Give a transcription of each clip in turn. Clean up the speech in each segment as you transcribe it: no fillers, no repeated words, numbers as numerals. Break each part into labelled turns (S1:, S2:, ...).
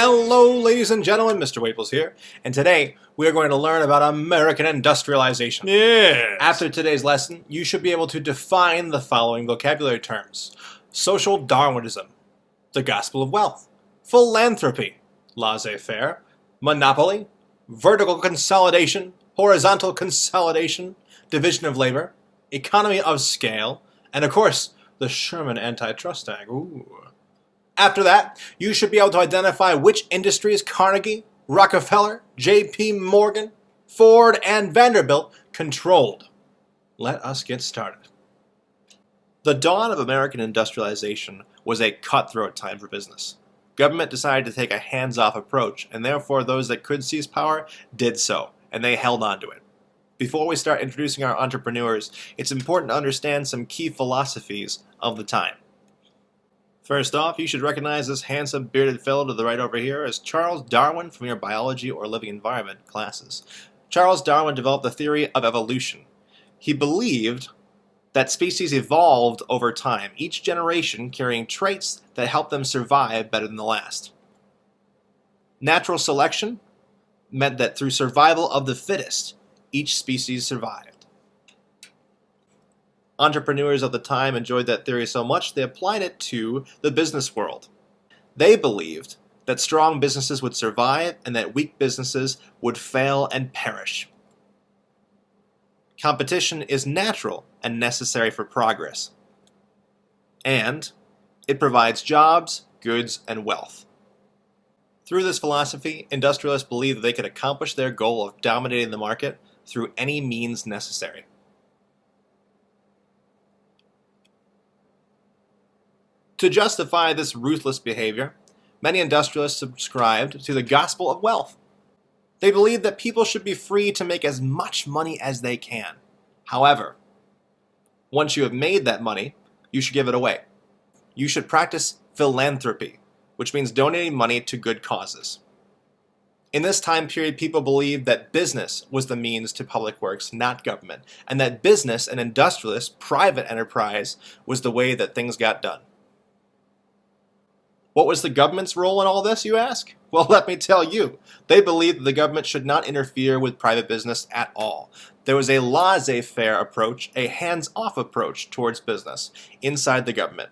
S1: Hello, ladies and gentlemen, Mr. Waples here, and today we are going to learn about American industrialization.
S2: Yes.
S1: After today's lesson, you should be able to define the following vocabulary terms: social Darwinism, the gospel of wealth, philanthropy, laissez-faire, monopoly, vertical consolidation, horizontal consolidation, division of labor, economy of scale, and of course, the Sherman Antitrust Act. Ooh. After that, you should be able to identify which industries Carnegie, Rockefeller, J.P. Morgan, Ford, and Vanderbilt controlled. Let us get started. The dawn of American industrialization was a cutthroat time for business. Government decided to take a hands-off approach, and therefore those that could seize power did so, and they held on to it. Before we start introducing our entrepreneurs, it's important to understand some key philosophies of the time. First off, you should recognize this handsome bearded fellow to the right over here as Charles Darwin from your biology or living environment classes. Charles Darwin developed the theory of evolution. He believed that species evolved over time, each generation carrying traits that help them survive better than the last. Natural selection meant that through survival of the fittest, each species survived. Entrepreneurs of the time enjoyed that theory so much they applied it to the business world. They believed that strong businesses would survive and that weak businesses would fail and perish. Competition is natural and necessary for progress. And it provides jobs, goods, and wealth. Through this philosophy, industrialists believed that they could accomplish their goal of dominating the market through any means necessary. To justify this ruthless behavior, many industrialists subscribed to the gospel of wealth. They believed that people should be free to make as much money as they can. However, once you have made that money, you should give it away. You should practice philanthropy, which means donating money to good causes. In this time period, people believed that business was the means to public works, not government, and that business and industrialists, private enterprise, was the way that things got done. What was the government's role in all this, you ask? Well, let me tell you. They believed that the government should not interfere with private business at all. There was a laissez-faire approach, a hands-off approach towards business inside the government.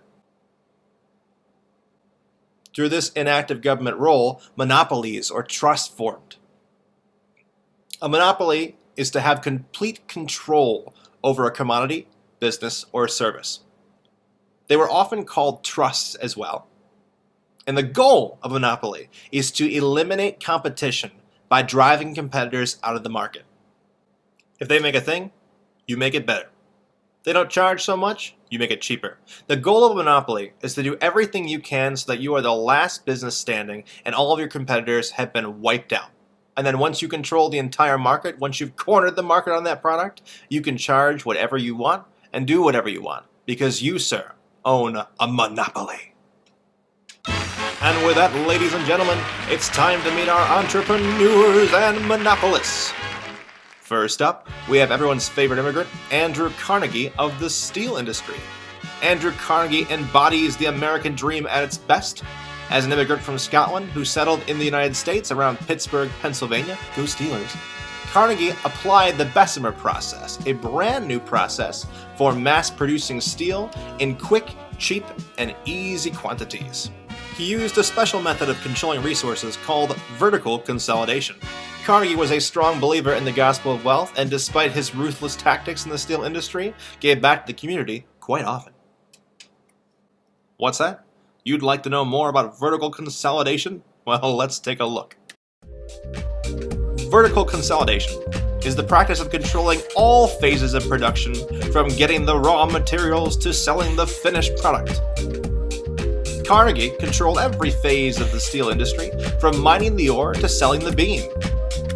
S1: Through this inactive government role, monopolies or trusts formed. A monopoly is to have complete control over a commodity, business, or service. They were often called trusts as well. And the goal of monopoly is to eliminate competition by driving competitors out of the market. If they make a thing, you make it better. They don't charge so much, you make it cheaper. The goal of a monopoly is to do everything you can so that you are the last business standing and all of your competitors have been wiped out. And then once you control the entire market, once you've cornered the market on that product, you can charge whatever you want and do whatever you want because you, sir, own a monopoly. And with that, ladies and gentlemen, it's time to meet our entrepreneurs and monopolists. First up, we have everyone's favorite immigrant, Andrew Carnegie of the steel industry. Andrew Carnegie embodies the American dream at its best. As an immigrant from Scotland who settled in the United States around Pittsburgh, Pennsylvania, go Steelers, Carnegie applied the Bessemer process, a brand new process for mass-producing steel in quick, cheap, and easy quantities. He used a special method of controlling resources called vertical consolidation. Carnegie was a strong believer in the gospel of wealth, and despite his ruthless tactics in the steel industry, gave back to the community quite often. What's that? You'd like to know more about vertical consolidation? Well, let's take a look. Vertical consolidation is the practice of controlling all phases of production, from getting the raw materials to selling the finished product. Carnegie controlled every phase of the steel industry, from mining the ore to selling the beam.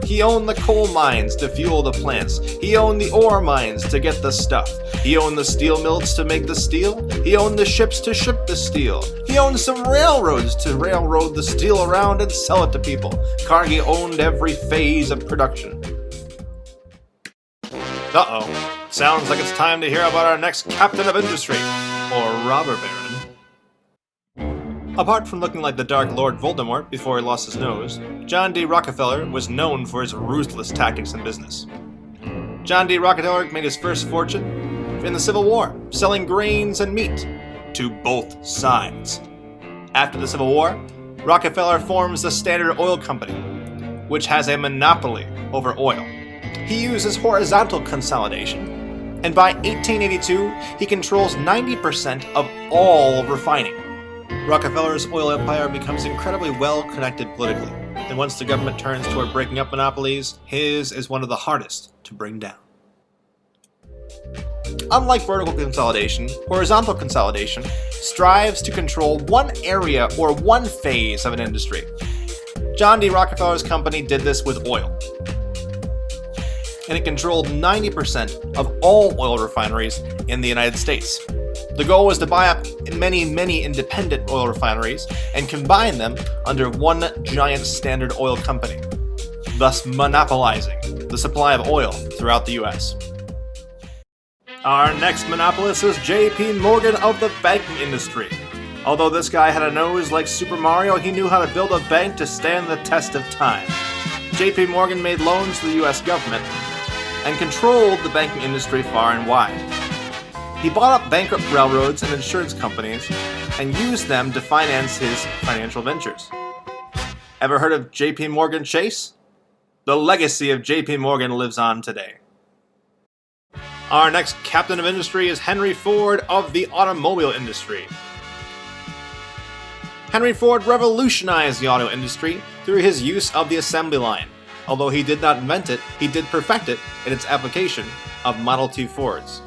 S1: He owned the coal mines to fuel the plants. He owned the ore mines to get the stuff. He owned the steel mills to make the steel. He owned the ships to ship the steel. He owned some railroads to railroad the steel around and sell it to people. Carnegie owned every phase of production. Uh-oh. Sounds like it's time to hear about our next captain of industry, or robber baron. Apart from looking like the Dark Lord Voldemort before he lost his nose, John D. Rockefeller was known for his ruthless tactics in business. John D. Rockefeller made his first fortune in the Civil War, selling grains and meat to both sides. After the Civil War, Rockefeller forms the Standard Oil Company, which has a monopoly over oil. He uses horizontal consolidation, and by 1882, he controls 90% of all refining. Rockefeller's oil empire becomes incredibly well connected politically, and once the government turns toward breaking up monopolies, his is one of the hardest to bring down. Unlike vertical consolidation, horizontal consolidation strives to control one area or one phase of an industry. John D. Rockefeller's company did this with oil, and it controlled 90% of all oil refineries in the United States. The goal was to buy up many independent oil refineries and combine them under one giant Standard Oil Company, thus monopolizing the supply of oil throughout the US. Our next monopolist is J.P. Morgan of the banking industry. Although this guy had a nose like Super Mario, he knew how to build a bank to stand the test of time. J.P. Morgan made loans to the US government and controlled the banking industry far and wide. He bought up bankrupt railroads and insurance companies and used them to finance his financial ventures. Ever heard of J.P. Morgan Chase? The legacy of J.P. Morgan lives on today. Our next captain of industry is Henry Ford of the automobile industry. Henry Ford revolutionized the auto industry through his use of the assembly line. Although he did not invent it, he did perfect it in its application of Model T Fords.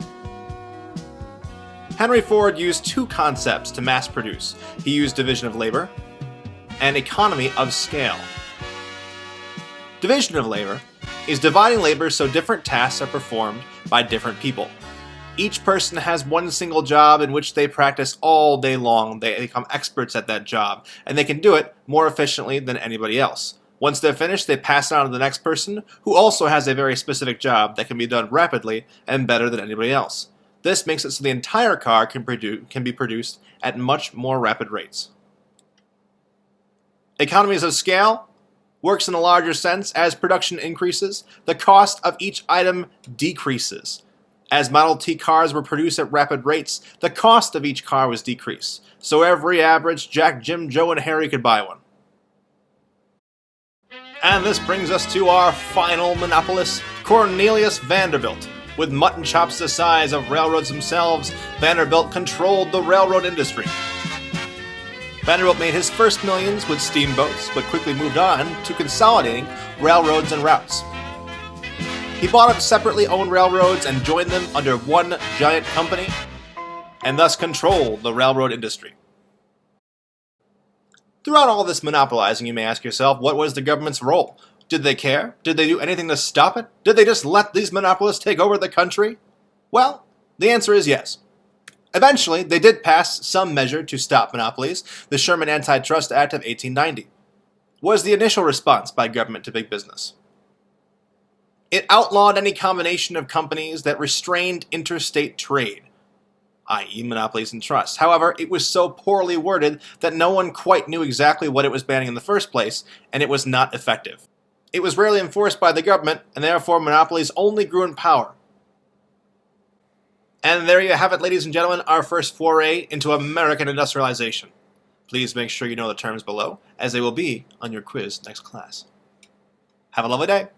S1: Henry Ford used two concepts to mass produce. He used division of labor and economy of scale. Division of labor is dividing labor so different tasks are performed by different people. Each person has one single job in which they practice all day long. They become experts at that job, and they can do it more efficiently than anybody else. Once they're finished, they pass it on to the next person, who also has a very specific job that can be done rapidly and better than anybody else. This makes it so the entire car can be produced at much more rapid rates. Economies of scale works in a larger sense. As production increases, the cost of each item decreases. As Model T cars were produced at rapid rates, the cost of each car was decreased, so every average Jack, Jim, Joe, and Harry could buy one. And this brings us to our final monopolist, Cornelius Vanderbilt. With mutton chops the size of railroads themselves, Vanderbilt controlled the railroad industry. Vanderbilt made his first millions with steamboats, but quickly moved on to consolidating railroads and routes. He bought up separately owned railroads and joined them under one giant company, and thus controlled the railroad industry. Throughout all this monopolizing, you may ask yourself, what was the government's role? Did they care? Did they do anything to stop it? Did they just let these monopolists take over the country? Well, the answer is yes. Eventually, they did pass some measure to stop monopolies. The Sherman Antitrust Act of 1890 was the initial response by government to big business. It outlawed any combination of companies that restrained interstate trade, i.e. monopolies and trusts. However, it was so poorly worded that no one quite knew exactly what it was banning in the first place, and it was not effective. It was rarely enforced by the government, and therefore monopolies only grew in power. And there you have it, ladies and gentlemen, our first foray into American industrialization. Please make sure you know the terms below, as they will be on your quiz next class. Have a lovely day.